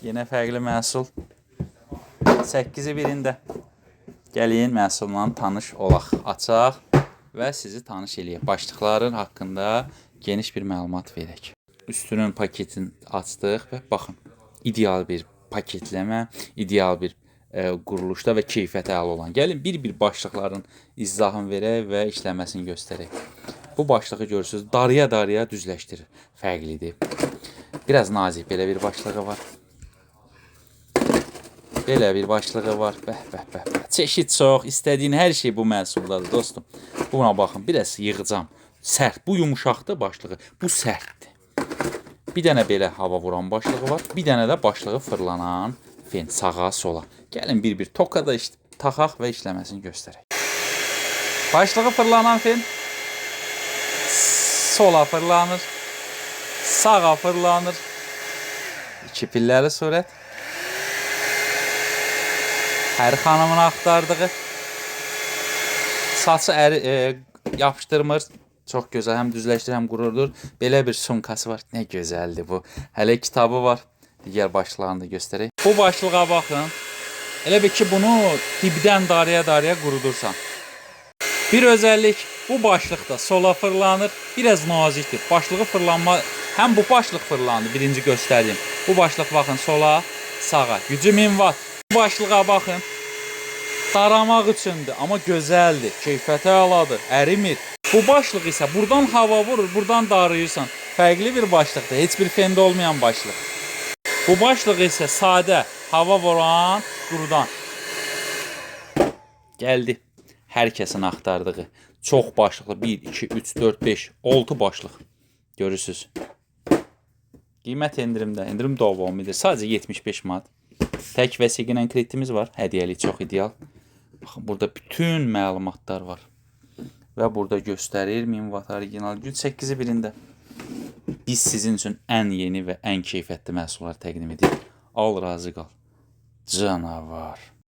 Yenə fərqli məhsul. 8-i birində. Gəlin məhsulla tanış olaq, açaq və sizi tanış eləyək. Başlıqların haqqında geniş bir məlumat verək. Üstünün paketini açdıq və baxın, ideal bir paketləmə, ideal bir quruluşda və keyfiyyəti əla olan. Gəlin bir-bir başlıqların izahını verək və işləməsini göstərək. Bu başlığı görürsünüz, darıya düzləşdirir. Fərqlidir. Biraz nazik belə bir başlığı var. Belə bir başlığı var. Bəh. Çeşid çox, istədiyin hər şey bu məhsuldadır dostum. Buna baxın, biraz yığacam. Sərt, bu yumuşaqdır başlığı, bu sərtdir. Bir dənə belə hava vuran başlığı var. Bir dənə də başlığı fırlanan fen, sağa, sola. Gəlin bir-bir tokada taxaq və işləməsini göstərək. Başlığı fırlanan fen sola fırlanır, sağa fırlanır. İki pilləli surət. Hər xanımın axtardığı. Saçı yapışdırmır. Çox gözəl, həm düzləşdirir, həm qururdur. Belə bir sumkası var. Nə gözəldir bu. Hələ kitabı var. Digər başlıqlarını da göstərək. Bu başlığa baxın. Elə bir ki, bunu dibdən darıya qurudursan. Bir özəllik, bu başlıqda sola fırlanır. Biraz nazikdir. Başlığı fırlanma, həm bu başlıq fırlanır. Birinci göstərdim. Bu başlıq baxın sola, sağa. Gücü 1000 watt. Bu başlığa baxın. Daramaq üçündür, amma gözəldir. Keyfiyyəti əladır, ərimir. Bu başlıq isə buradan hava vurur, buradan darıyırsan. Fərqli bir başlıqdır. Heç bir fende olmayan başlıq. Bu başlıq isə sadə, hava vuran, qurudan. Gəldi. Hər kəsin axtardığı. Çox başlıqlı. 1, 2, 3, 4, 5, 6 başlıq. Görürsünüz. Qiymət endirimdə. Endirim davomidir. Sadəcə 75 manat. Tək vəsiqə ilə kreditimiz var. Hədiyyəlik çox ideal. Baxın, burada bütün məlumatlar var. Və burada göstərir 1000 watt orijinal güc 8-i birində. Biz sizin üçün ən yeni və ən keyfiyyətli məhsullar təqdim edirik. Al, razı qal. Canavar.